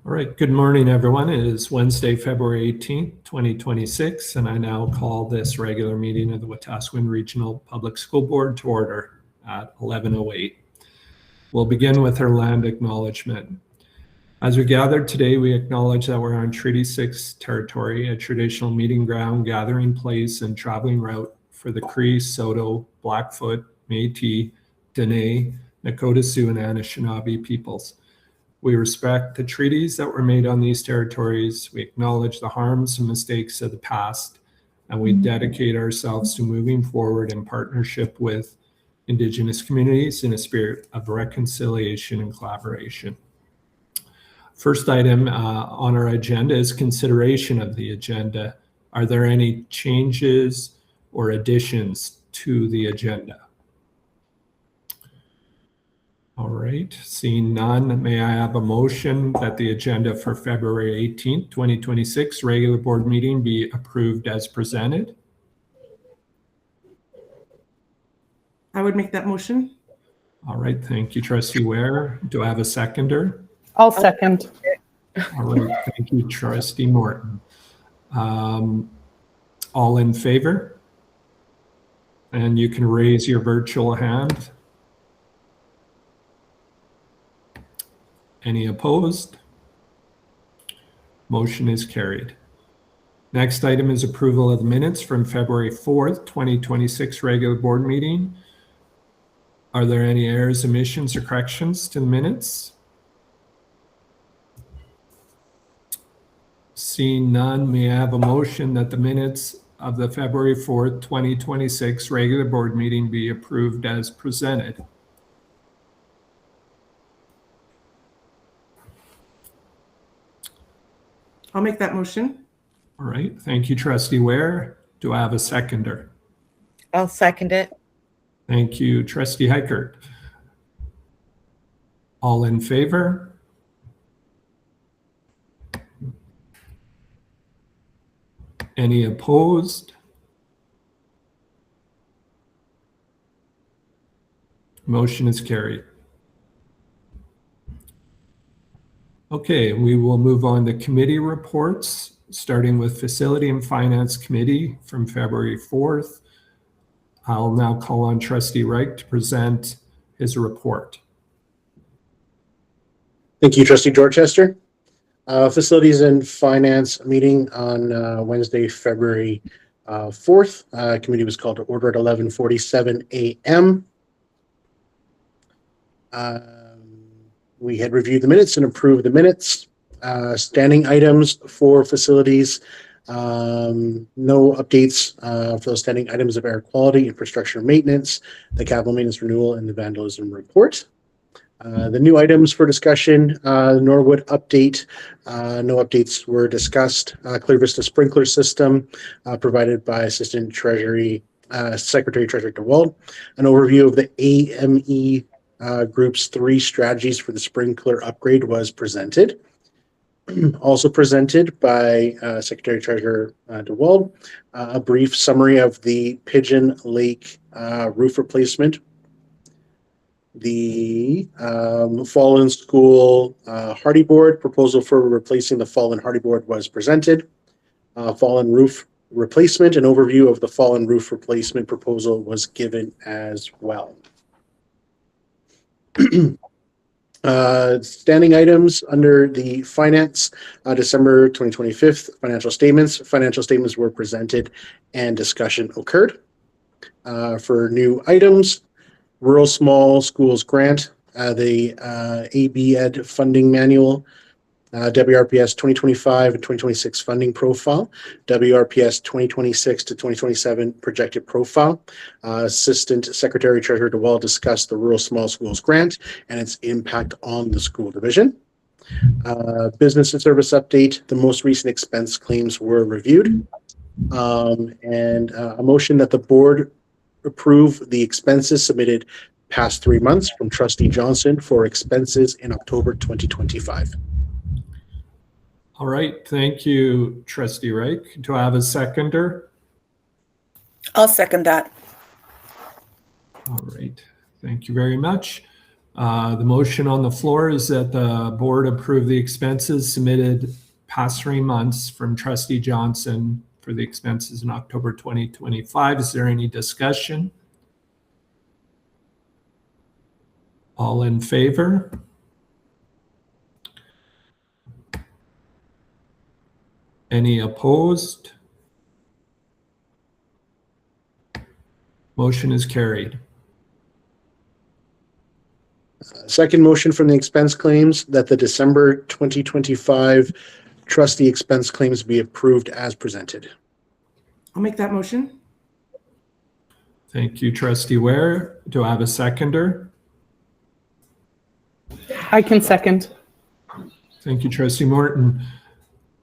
All right, good morning, everyone. It is Wednesday, February 18th, 2026, and I now call this regular meeting of the Wetaskiwin Regional Public School Board to order at 11:08. We'll begin with our land acknowledgement. As we gather today, we acknowledge that we're on Treaty 6 territory, a traditional meeting ground, gathering place, and traveling route for the Cree, Saulteaux, Blackfoot, Métis, Dene, Nakota Sioux, and Anishinaabe peoples. We respect the treaties that were made on these territories. We acknowledge the harms and mistakes of the past, and we dedicate ourselves to moving forward in partnership with Indigenous communities in a spirit of reconciliation and collaboration. First item on our agenda is consideration of the agenda. Are there any changes or additions to the agenda? All right, seeing none, may I have a motion that the agenda for February 18th, 2026 regular board meeting be approved as presented? I would make that motion. All right, thank you, Trustee Ware. Do I have a seconder? I'll second. All right, thank you, Trustee Morton. All in favor? And you can raise your virtual hand. Any opposed? Motion is carried. Next item is approval of the minutes from February 4th, 2026 regular board meeting. Are there any errors, omissions, or corrections to the minutes? Seeing none, may I have a motion that the minutes of the February 4th, 2026 regular board meeting be approved as presented? I'll make that motion. All right, thank you, Trustee Ware. Do I have a seconder? I'll second it. Thank you, Trustee Heickert. All in favor? Any opposed? Motion is carried. Okay, we will move on to committee reports, starting with Facility and Finance Committee from February 4th. I'll now call on Trustee Reich to present his report. Thank you, Trustee Dorchester. Facilities and Finance meeting on Wednesday, February 4th. Committee was called to order at 11:47 a.m. We had reviewed the minutes and approved the minutes. Standing items for facilities. No updates for those standing items of air quality, infrastructure maintenance, the capital maintenance renewal, and the vandalism report. The new items for discussion, Norwood update. No updates were discussed. Clear Vista sprinkler system provided by Assistant Treasury Secretary Treasurer DeWald. An overview of the AME Group's 3 strategies for the sprinkler upgrade was presented. Also presented by Secretary Treasurer DeWald, a brief summary of the Pigeon Lake roof replacement. The fallen school hardy board proposal for replacing the fallen hardy board was presented. Fallen roof replacement, an overview of the fallen roof replacement proposal was given as well. Standing items under the finance, December 2025 financial statements. Financial statements were presented and discussion occurred. For new items, Rural Small Schools Grant, the ABED funding manual, WRPS 2025 and 2026 funding profile, WRPS 2026 to 2027 projected profile. Assistant Secretary Treasurer DeWald discussed the Rural Small Schools Grant and its impact on the school division. Business and service update, the most recent expense claims were reviewed. And a motion that the board approve the expenses submitted past 3 months from Trustee Johnson for expenses in October 2025. All right, thank you, Trustee Reich. Do I have a seconder? I'll second that. All right, thank you very much. The motion on the floor is that the board approve the expenses submitted past 3 months from Trustee Johnson for the expenses in October 2025. Is there any discussion? All in favor? Any opposed? Motion is carried. Second motion from the expense claims that the December 2025 trustee expense claims be approved as presented. I'll make that motion. Thank you, Trustee Ware. Do I have a seconder? I can second. Thank you, Trustee Morton.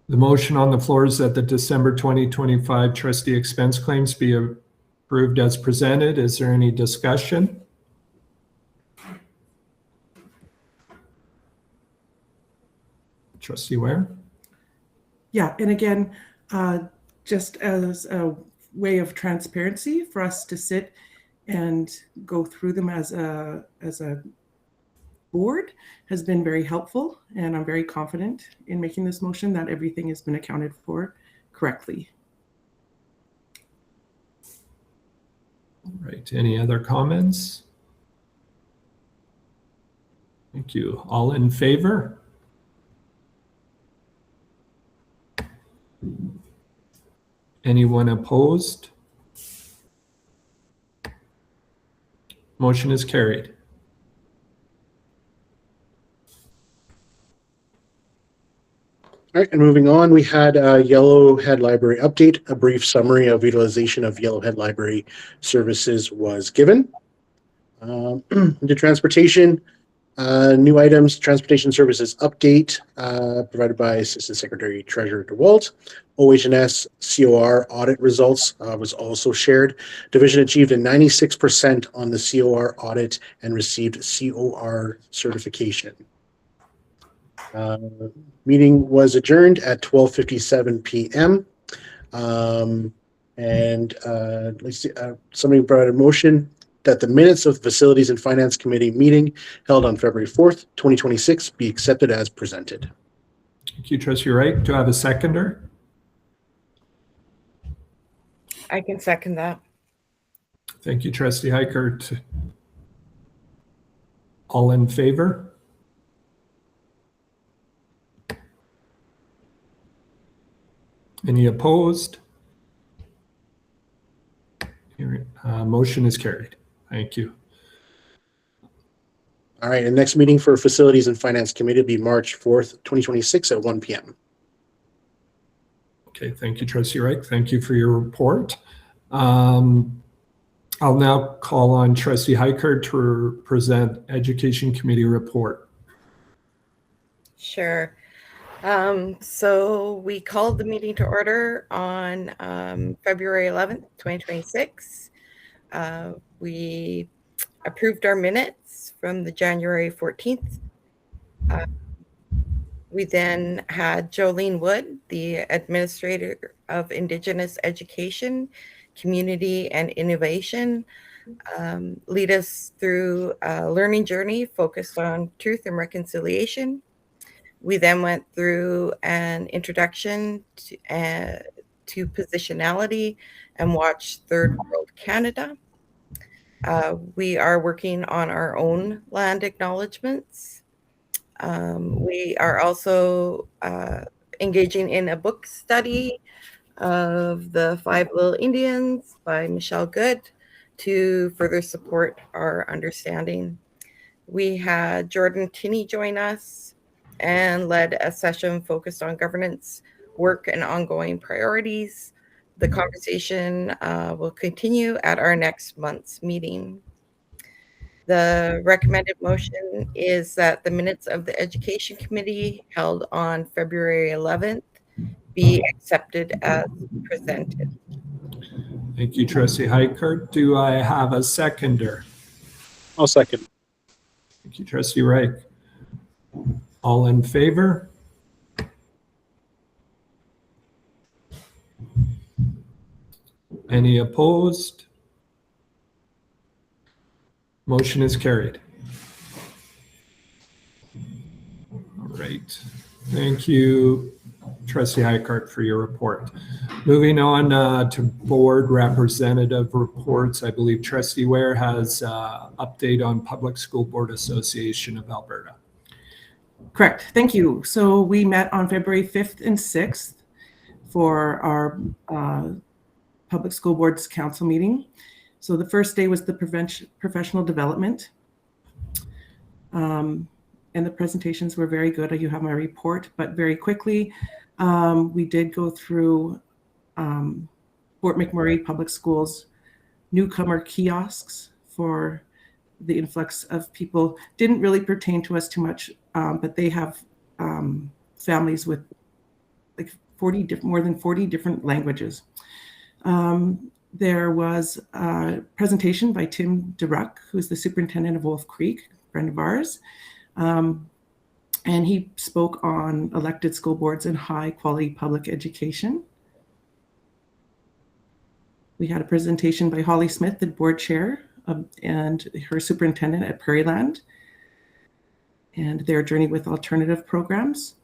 The motion on the floor is that the December 2025 trustee expense claims be approved as presented. Is there any discussion? Trustee Ware? Yeah, and again, just as a way of transparency for us to sit and go through them as a board has been very helpful, and I'm very confident in making this motion that everything has been accounted for correctly. All right, any other comments? Thank you. All in favor? Anyone opposed? Motion is carried. All right, and moving on, we had a Yellowhead Library update. A brief summary of utilization of Yellowhead Library services was given. The transportation, new items, transportation services update provided by Assistant Secretary Treasurer DeWalt. OH&S COR audit results was also shared. Division achieved a 96% on the COR audit and received COR certification. Meeting was adjourned at 12:57 p.m. Let's see, somebody brought a motion that the minutes of the Facilities and Finance Committee meeting held on February 4th, 2026 be accepted as presented. Thank you, Trustee Wright. Do I have a seconder? I can second that. Thank you, Trustee Heichert. All in favor? Any opposed? Motion is carried. Thank you. All right, and next meeting for Facilities and Finance Committee will be March 4th, 2026 at 1 p.m. Okay, thank you, Trustee Wright. Thank you for your report. I'll now call on Trustee Heichert to present Education Committee report. Sure. So we called the meeting to order on February 11th, 2026. We approved our minutes from the January 14th. We then had Jolene Wood, the Administrator of Indigenous Education, Community and Innovation, lead us through a learning journey focused on truth and reconciliation. We then went through an introduction to positionality and watched Third World Canada. We are working on our own land acknowledgements. We are also engaging in a book study of the Five Little Indians by Michelle Good to further support our understanding. We had Jordan Tinney join us and led a session focused on governance, work, and ongoing priorities. The conversation will continue at our next month's meeting. The recommended motion is that the minutes of the Education Committee held on February 11th be accepted as presented. Thank you, Trustee Heichert. Do I have a seconder? I'll second. Thank you, Trustee Wright. All in favor? Any opposed? Motion is carried. Right. Thank you, Trustee Highcart, for your report. Moving on to board representative reports, I believe Trustee Ware has update on Public School Board Association of Alberta. Correct. Thank you. So we met on February 5th and 6th for our Public School Boards Council meeting. So the first day was the professional development. And the presentations were very good. You have my report, but very quickly, we did go through Fort McMurray Public Schools newcomer kiosks for the influx of people. Didn't really pertain to us too much, but they have families with like more than 40 different languages. There was a presentation by Tim DeRuck, who's the superintendent of Wolf Creek, a friend of ours. And he spoke on elected school boards and high quality public education. We had a presentation by Holly Smith, the board chair, and her superintendent at Prairieland, and their journey with alternative programs.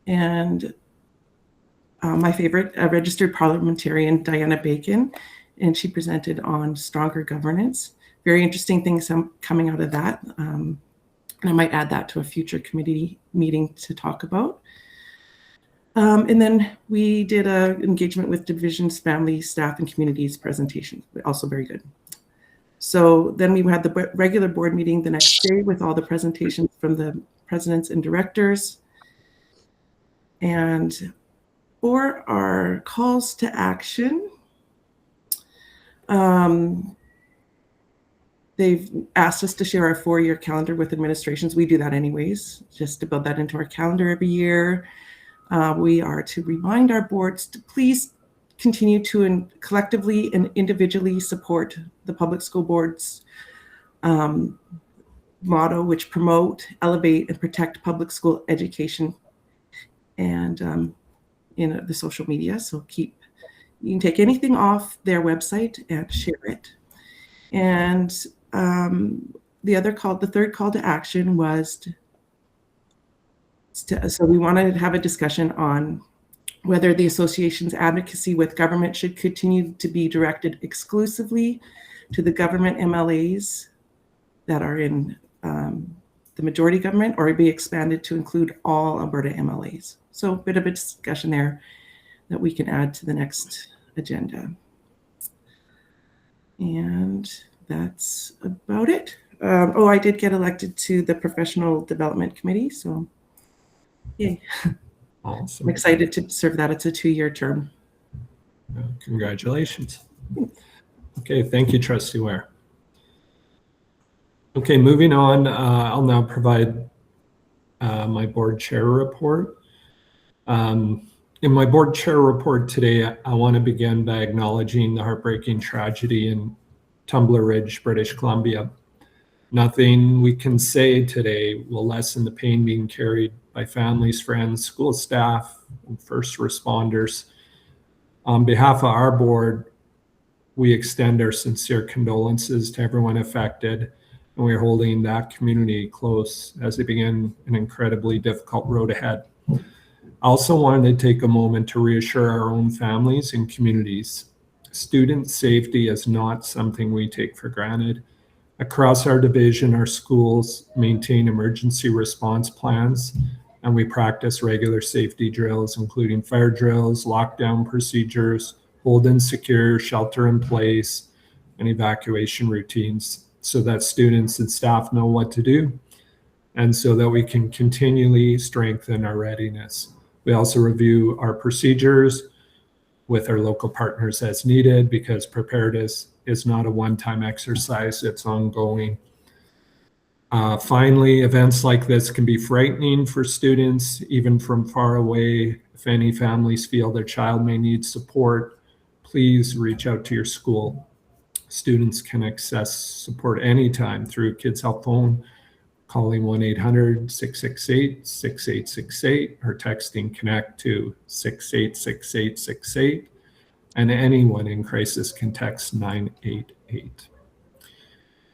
And my favorite, a registered parliamentarian, Diana Bacon, and she presented on stronger governance. Very interesting things coming out of that. And I might add that to a future committee meeting to talk about. And then we did an engagement with divisions, family, staff, and communities presentation, also very good. So then we had the regular board meeting the next day with all the presentations from the presidents and directors. And for our calls to action, they've asked us to share our 4-year calendar with administrations. We do that anyways, just to build that into our calendar every year. We are to remind our boards to please continue to collectively and individually support the public school boards motto, which promote, elevate, and protect public school education and in the social media. So you can take anything off their website and share it. And the third call to action was so we wanted to have a discussion on whether the association's advocacy with government should continue to be directed exclusively to the government MLAs that are in the majority government, or be expanded to include all Alberta MLAs. So a bit of a discussion there that we can add to the next agenda. And that's about it. I did get elected to the Professional Development Committee, so yay. Awesome. I'm excited to serve that. It's a 2-year term. Congratulations. Okay, thank you, Trustee Ware. Okay, moving on, I'll now provide my board chair report. In my board chair report today, I want to begin by acknowledging the heartbreaking tragedy in Tumbler Ridge, British Columbia. Nothing we can say today will lessen the pain being carried by families, friends, school staff, and first responders. On behalf of our board, we extend our sincere condolences to everyone affected, and we're holding that community close as they begin an incredibly difficult road ahead. I also wanted to take a moment to reassure our own families and communities. Student safety is not something we take for granted. Across our division, our schools maintain emergency response plans, and we practice regular safety drills, including fire drills, lockdown procedures, hold and secure, shelter in place, and evacuation routines, so that students and staff know what to do, and so that we can continually strengthen our readiness. We also review our procedures with our local partners as needed, because preparedness is not a one-time exercise, it's ongoing. Finally, events like this can be frightening for students, even from far away. If any families feel their child may need support, please reach out to your school. Students can access support anytime through Kids Help Phone, calling 1-800-668-6868, or texting CONNECT to 686868, and anyone in crisis can text 988.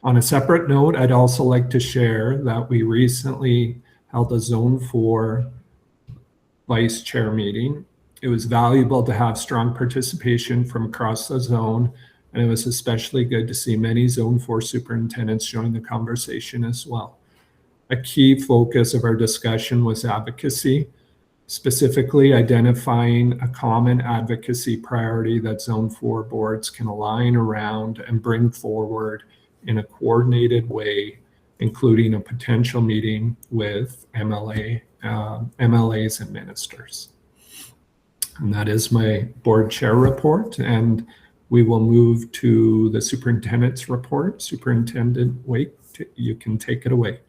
On a separate note, I'd also like to share that we recently held a Zone 4 vice chair meeting. It was valuable to have strong participation from across the zone, and it was especially good to see many Zone 4 superintendents join the conversation as well. A key focus of our discussion was advocacy, specifically identifying a common advocacy priority that Zone 4 boards can align around and bring forward in a coordinated way, including a potential meeting with MLAs and ministers. And that is my board chair report, and we will move to the superintendent's report. Superintendent Wake, you can take it away.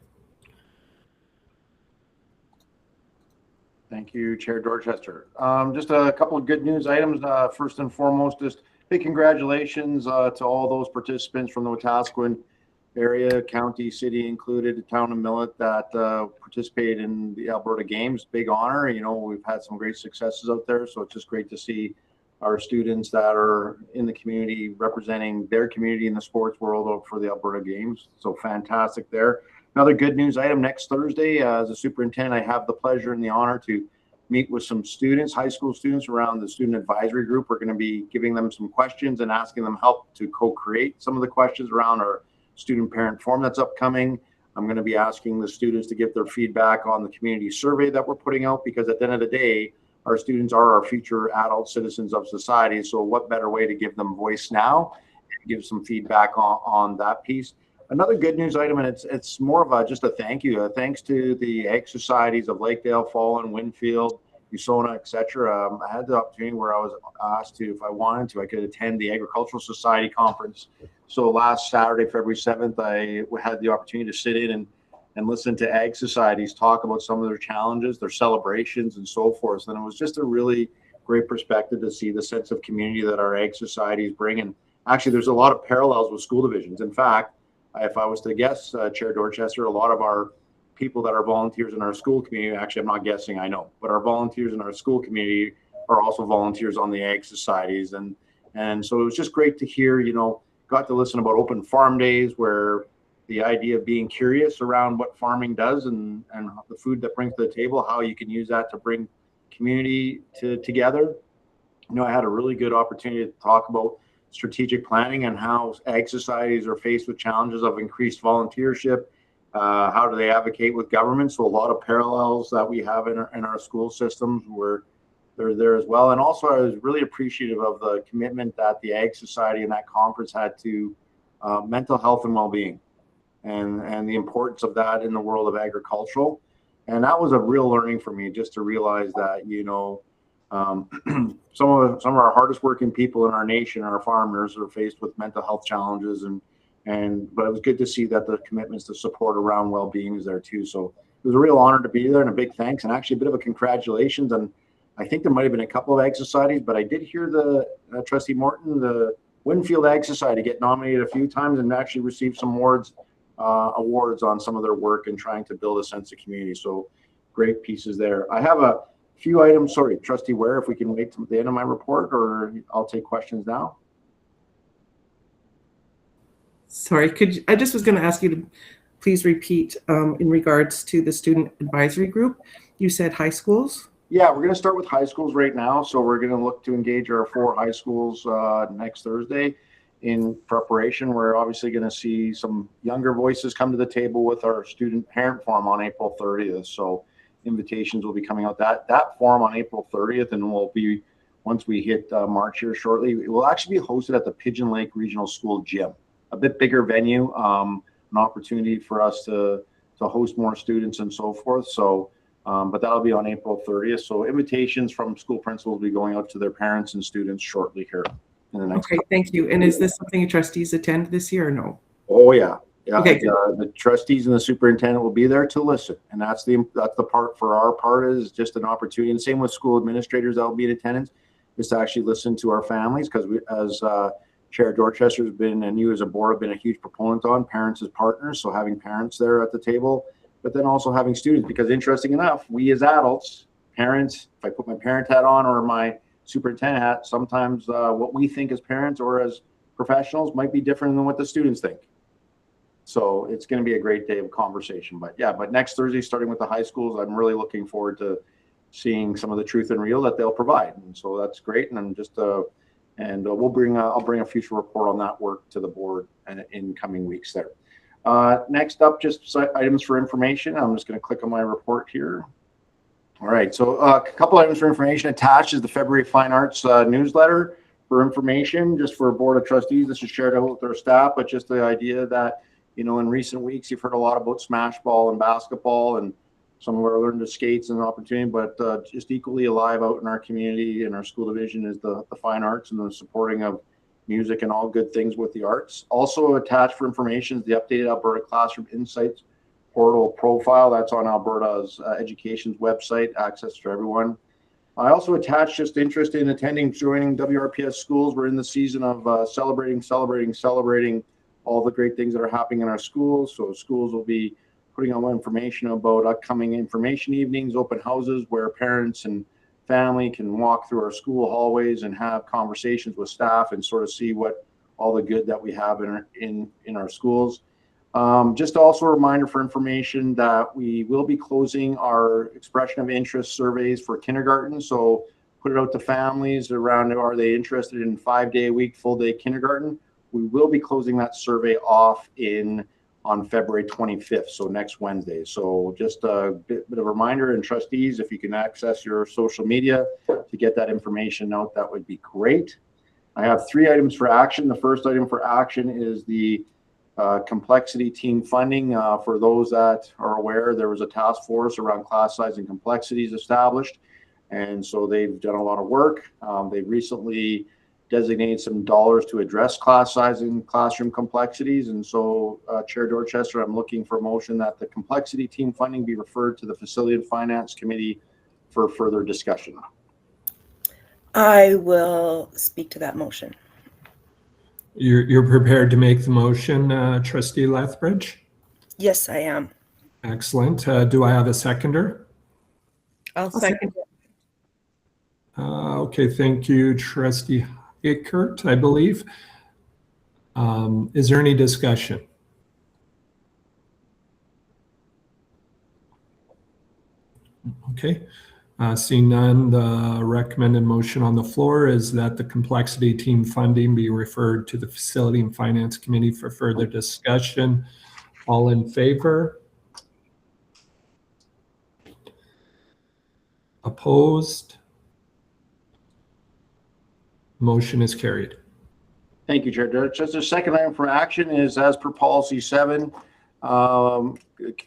Thank you, Chair Dorchester. Just a couple of good news items. First and foremost, just big congratulations to all those participants from the Wetaskiwin area, county, city included, the town of Millet that participated in the Alberta Games. Big honor. You know, we've had some great successes out there, so it's just great to see our students that are in the community representing their community in the sports world for the Alberta Games. So fantastic there. Another good news item, next Thursday, as a superintendent, I have the pleasure and the honor to meet with some students, high school students around the student advisory group. We're going to be giving them some questions and asking them help to co-create some of the questions around our student parent forum that's upcoming. I'm going to be asking the students to give their feedback on the community survey that we're putting out, because at the end of the day, our students are our future adult citizens of society. So what better way to give them voice now and give some feedback on that piece. Another good news item, and it's more of just a thank you. Thanks to the Ag Societies of Lakedale, Fallen, Winfield, USONA, etc. I had the opportunity where I was asked to, if I wanted to, I could attend the Agricultural Society Conference. So last Saturday, February 7th, I had the opportunity to sit in and listen to Ag Societies talk about some of their challenges, their celebrations, and so forth. And it was just a really great perspective to see the sense of community that our Ag Societies bring. And actually, there's a lot of parallels with school divisions. In fact, if I was to guess, Chair Dorchester, a lot of our people that are volunteers in our school community, actually, I'm not guessing, I know, but our volunteers in our school community are also volunteers on the Ag Societies. And so it was just great to hear, you know, got to listen about open farm days, where the idea of being curious around what farming does and the food that brings to the table, how you can use that to bring community together. You know, I had a really good opportunity to talk about strategic planning and how Ag Societies are faced with challenges of increased volunteership. How do they advocate with government? So a lot of parallels that we have in our school systems where they're there as well. And also, I was really appreciative of the commitment that the Ag Society and that conference had to mental health and well-being, and the importance of that in the world of agricultural. And that was a real learning for me, just to realize that, you know, some of our hardest working people in our nation, our farmers, are faced with mental health challenges, but it was good to see that the commitments to support around well-being is there too. So it was a real honor to be there, and a big thanks, and actually a bit of a congratulations. And I think there might have been a couple of Ag Societies, but I did hear the Trustee Morton, the Winfield Ag Society, get nominated a few times and actually received some awards on some of their work in trying to build a sense of community. So great pieces there. I have a few items. Sorry, Trustee Ware, if we can wait till the end of my report, or I'll take questions now. Sorry, I just was going to ask you to please repeat in regards to the student advisory group. You said high schools? Yeah, we're going to start with high schools right now. So we're going to look to engage our 4 high schools next Thursday in preparation. We're obviously going to see some younger voices come to the table with our student parent forum on April 30th. So invitations will be coming out that forum on April 30th, and will be, once we hit March here shortly, it will actually be hosted at the Pigeon Lake Regional School gym, a bit bigger venue, an opportunity for us to host more students and so forth. So, but that'll be on April 30th. So invitations from school principals will be going out to their parents and students shortly here in the next. Okay, thank you. And is this something your trustees attend this year or no? Oh yeah. Yeah, okay. The trustees and the superintendent will be there to listen, and that's the part for our part, is just an opportunity. And same with school administrators that will be in attendance, is to actually listen to our families, because we, as Chair Dorchester has been, and you as a board have been a huge proponent on parents as partners. So having parents there at the table, but then also having students, because interesting enough, we as adults, parents, if I put my parent hat on or my superintendent hat, sometimes what we think as parents or as professionals might be different than what the students think. So it's going to be a great day of conversation. But next Thursday, starting with the high schools, I'm really looking forward to seeing some of the truth and real that they'll provide. And so that's great. And I'm just, I'll bring a future report on that work to the board in coming weeks there. Next up, just items for information. I'm just going to click on my report here. All right, so a couple items for information. Attached is the February Fine Arts newsletter for information, just for Board of Trustees. This is shared out with their staff, but just the idea that, you know, in recent weeks, you've heard a lot about smash ball and basketball, and some of our learned to skates and opportunity, but just equally alive out in our community and our school division is the fine arts and the supporting of music and all good things with the arts. Also attached for information is the updated Alberta Classroom Insights portal profile. That's on Alberta's education's website, access to everyone. I also attached just interest in attending, joining WRPS schools. We're in the season of celebrating all the great things that are happening in our schools. So schools will be putting out information about upcoming information evenings, open houses where parents and family can walk through our school hallways and have conversations with staff and sort of see what all the good that we have in our schools. Just also a reminder for information that we will be closing our expression of interest surveys for kindergarten. So put it out to families around, are they interested in 5-day-a-week, full-day kindergarten? We will be closing that survey off on February 25th, so next Wednesday. So just a bit of a reminder, and trustees, if you can access your social media to get that information out, that would be great. I have 3 items for action. The first item for action is the complexity team funding. For those that are aware, there was a task force around class size and complexities established, and so they've done a lot of work. They recently designated some dollars to address class size and classroom complexities, and so Chair Dorchester, I'm looking for a motion that the complexity team funding be referred to the Facility and Finance Committee for further discussion. I will speak to that motion. You're prepared to make the motion, Trustee Lethbridge? Yes, I am. Excellent. Do I have a seconder? I'll second. Okay, thank you, Trustee Hickert, I believe. Is there any discussion? Okay. Seeing none, the recommended motion on the floor is that the complexity team funding be referred to the Facility and Finance Committee for further discussion. All in favor? Opposed? Motion is carried. Thank you, Chair. Just a second item for action is as per policy 7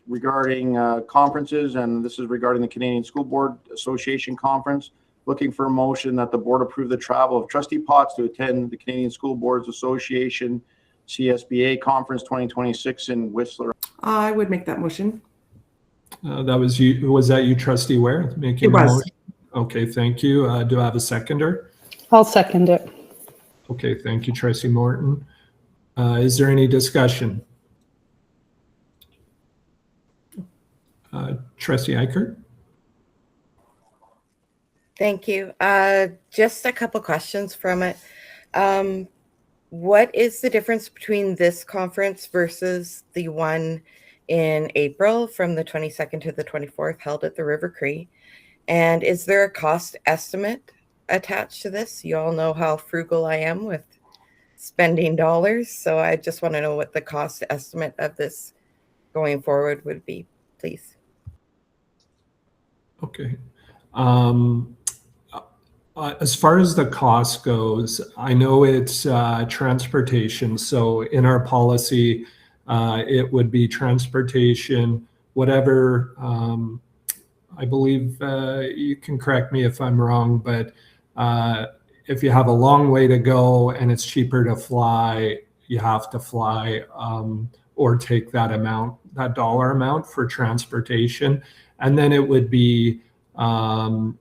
regarding conferences, and this is regarding the Canadian School Board Association conference. Looking for a motion that the board approve the travel of Trustee Potts to attend the Canadian School Boards Association CSBA conference 2026 in Whistler. I would make that motion. That was you. Was that you, Trustee Ware, making It the was. motion? Okay, thank you. Do I have a seconder? I'll second it. Okay, thank you, Trustee Morton. Is there any discussion? Trustee Eichert? Thank you. Just a couple questions from it. What is the difference between this conference versus the one in April from the 22nd to the 24th held at the River Cree? And is there a cost estimate attached to this? You all know how frugal I am with spending dollars, so I just want to know what the cost estimate of this going forward would be, please. Okay. As far as the cost goes, I know it's transportation. So in our policy, it would be transportation, whatever. I believe you can correct me if I'm wrong, but if you have a long way to go and it's cheaper to fly, you have to fly or take that amount, that dollar amount for transportation. And then it would be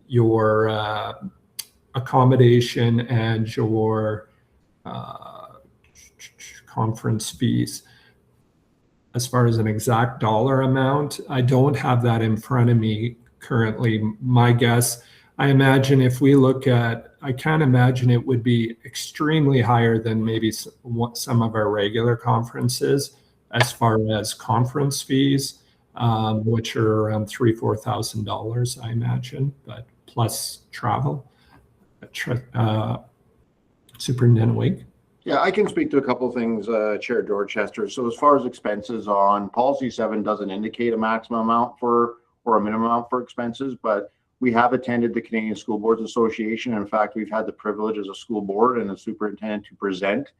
your accommodation and your conference fees. As far as an exact dollar amount, I don't have that in front of me currently. My guess, I imagine if we look at, I can't imagine it would be extremely higher than maybe some of our regular conferences, as far as conference fees, which are around $3,000-4,000, I imagine, but plus travel. Superintendent Wake. Yeah, I can speak to a couple of things, Chair Dorchester. So as far as expenses on policy 7 doesn't indicate a maximum amount or a minimum amount for expenses, but we have attended the Canadian School Boards Association. In fact, we've had the privilege as a school board and a superintendent to present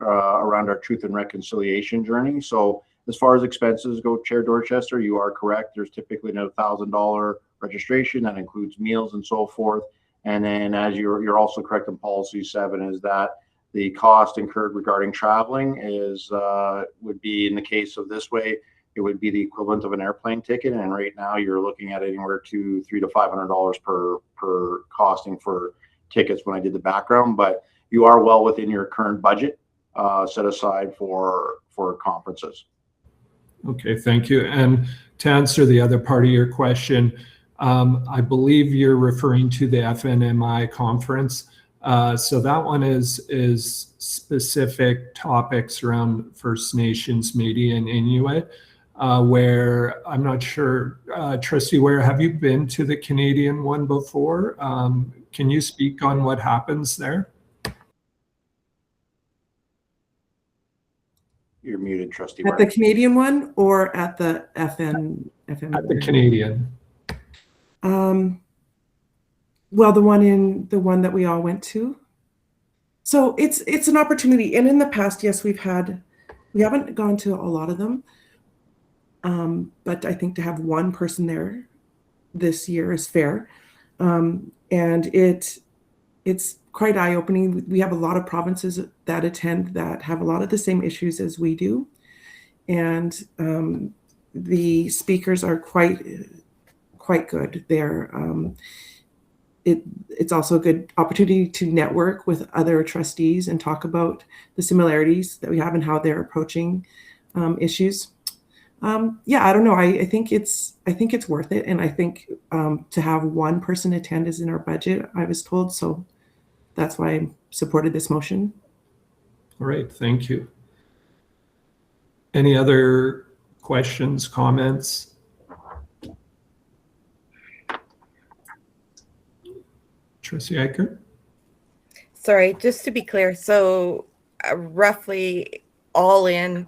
around our truth and reconciliation journey. So as far as expenses go, Chair Dorchester, you are correct. There's typically a $1,000 registration that includes meals and so forth. And then, as you're also correct in policy 7, is that the cost incurred regarding traveling is would be, in the case of this way, it would be the equivalent of an airplane ticket. And right now, you're looking at anywhere to $300 to $500 per costing for tickets when I did the background. But you are well within your current budget set aside for conferences. Okay, thank you. And to answer the other part of your question, I believe you're referring to the FNMI conference. So that one is specific topics around First Nations, Métis, and Inuit, where I'm not sure, Trustee Ware, have you been to the Canadian one before? Can you speak on what happens there? You're muted, Trustee At Ware. the Canadian one or at the FM? At the Canadian. Well, the one that we all went to. So it's an opportunity. And in the past, yes, we haven't gone to a lot of them. But I think to have one person there this year is fair. And it's quite eye-opening. We have a lot of provinces that attend that have a lot of the same issues as we do. And the speakers are quite good. It's also a good opportunity to network with other trustees and talk about the similarities that we have and how they're approaching issues. Yeah, I don't know. I think it's worth it, and I think to have one person attend is in our budget, I was told. So that's why I supported this motion. All right, thank you. Any other questions, comments? Trustee Eicher? Sorry, just to be clear, so roughly all in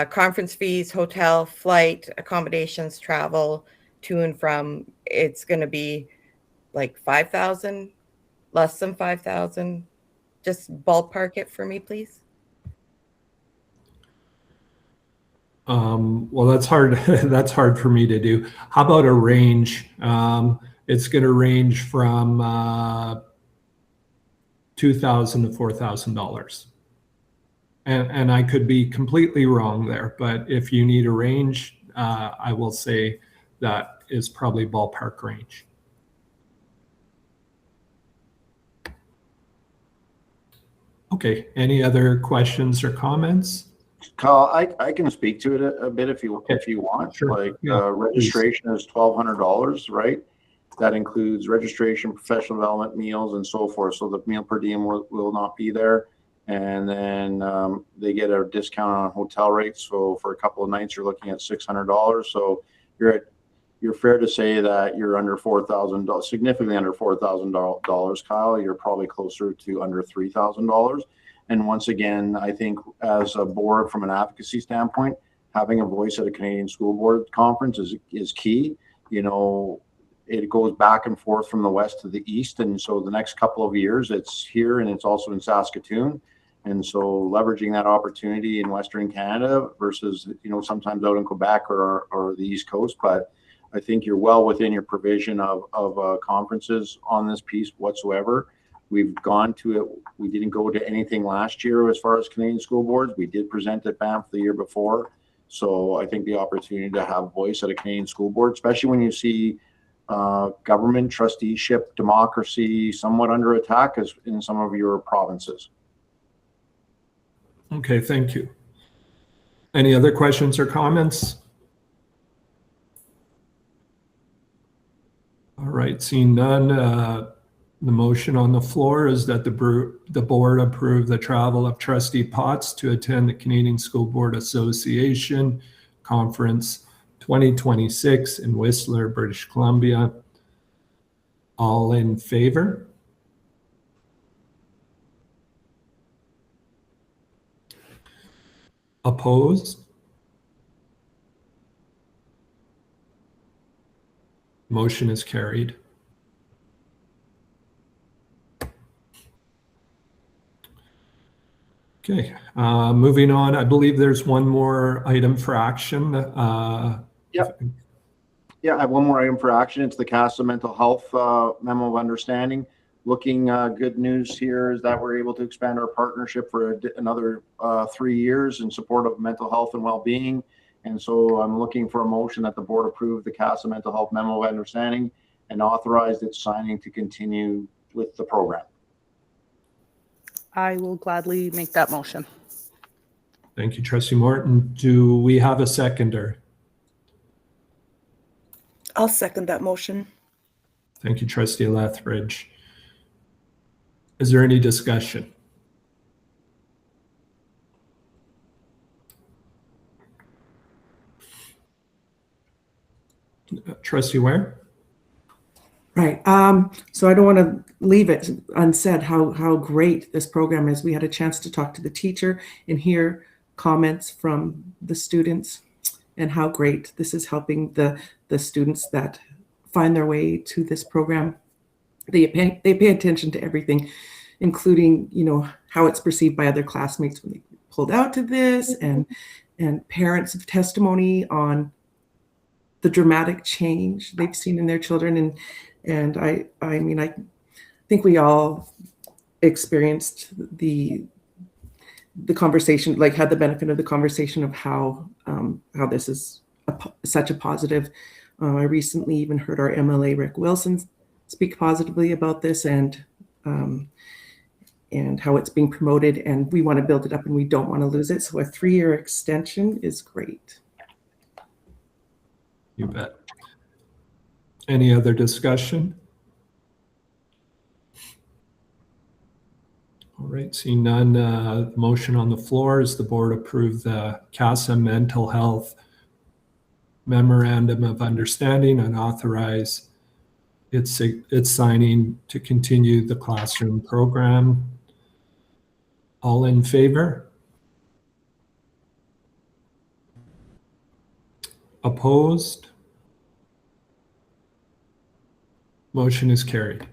conference fees, hotel, flight, accommodations, travel to and from, it's going to be like 5,000, less than 5,000. Just ballpark it for me, please. Well, that's hard. That's hard for me to do. How about a range? It's going to range from $2,000 to $4,000. And I could be completely wrong there, but if you need a range, I will say that is probably ballpark range. Okay, any other questions or comments? Kyle, I can speak to it a bit if you want. Sure. Like Yeah, registration is $1,200, right? That includes registration, professional development, meals, and so forth. So the meal per diem will not be there. And then they get a discount on hotel rates. So for a couple of nights, you're looking at $600. So you're fair to say that you're under $4,000, significantly under $4,000, Kyle. You're probably closer to under $3,000. And once again, I think as a board, from an advocacy standpoint, having a voice at a Canadian School Board conference is key. You know, it goes back and forth from the west to the east. And so the next couple of years, it's here and it's also in Saskatoon. And so leveraging that opportunity in Western Canada versus, you know, sometimes out in Quebec or the East Coast. But I think you're well within your provision of conferences on this piece whatsoever. We've gone to it. We didn't go to anything last year as far as Canadian school boards. We did present at Banff the year before. So I think the opportunity to have voice at a Canadian school board, especially when you see government, trusteeship, democracy somewhat under attack as in some of your provinces. Okay, thank you. Any other questions or comments? All right, seeing none, The motion on the floor is that the board approve the travel of Trustee Potts to attend the Canadian School Board Association Conference 2026 in Whistler, British Columbia. All in favor? Opposed? Motion is carried. Okay, moving on. I believe there's one more item for action. Yeah, I have one more item for action. It's the CASA Mental Health Memo of Understanding. Looking good news here is that we're able to expand our partnership for another 3 years in support of mental health and well-being. And so I'm looking for a motion that the board approve the CASA Mental Health Memo of Understanding and authorize its signing to continue with the program. I will gladly make that motion. Thank you, Trustee Morton. Do we have a seconder? I'll second that motion. Thank you, Trustee Lethbridge. Is there any discussion? Trustee Ware? Right. So I don't want to leave it unsaid how great this program is. We had a chance to talk to the teacher and hear comments from the students and how great this is helping the students that find their way to this program. They pay attention to everything, including, you know, how it's perceived by other classmates when they pulled out to this, and parents of testimony on the dramatic change they've seen in their children. And I mean, I think we all experienced the conversation, like had the benefit of the conversation of how this is such a positive. I recently even heard our MLA Rick Wilson speak positively about this and how it's being promoted, and we want to build it up and we don't want to lose it. So a 3-year extension is great. You bet. Any other discussion? All right, seeing none, the motion on the floor is the board approve the CASA Mental Health Memorandum of Understanding and authorize its signing to continue the classroom program. All in favor? Opposed? Motion is carried.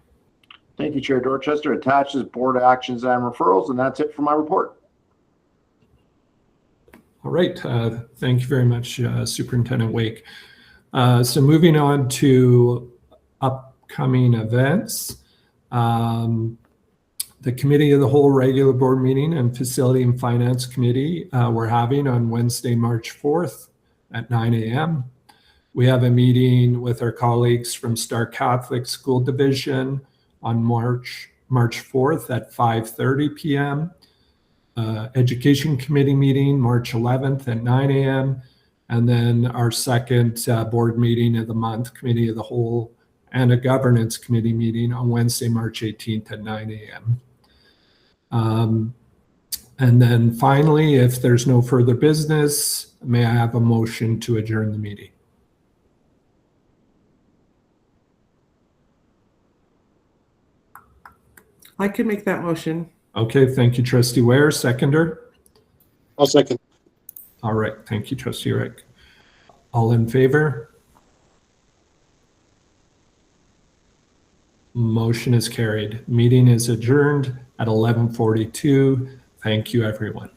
Thank you, Chair Dorchester. Attaches board actions and referrals, and that's it for my report. All right. Thank you very much, Superintendent Wake. So moving on to upcoming events. The Committee of the Whole regular board meeting and Facility and Finance Committee we're having on Wednesday, March 4th at 9 a.m. We have a meeting with our colleagues from Star Catholic School Division on March 4th at 5:30 p.m. Education Committee meeting March 11th at 9 a.m. And then our second board meeting of the month, Committee of the Whole and a Governance Committee meeting on Wednesday, March 18th at 9 a.m. And then finally, if there's no further business, may I have a motion to adjourn the meeting? I could make that motion. Okay, thank you, Trustee Ware. Seconder? I'll second. All right, thank you, Trustee Rick. All in favor? Motion is carried. Meeting is adjourned at 11:42. Thank you, everyone.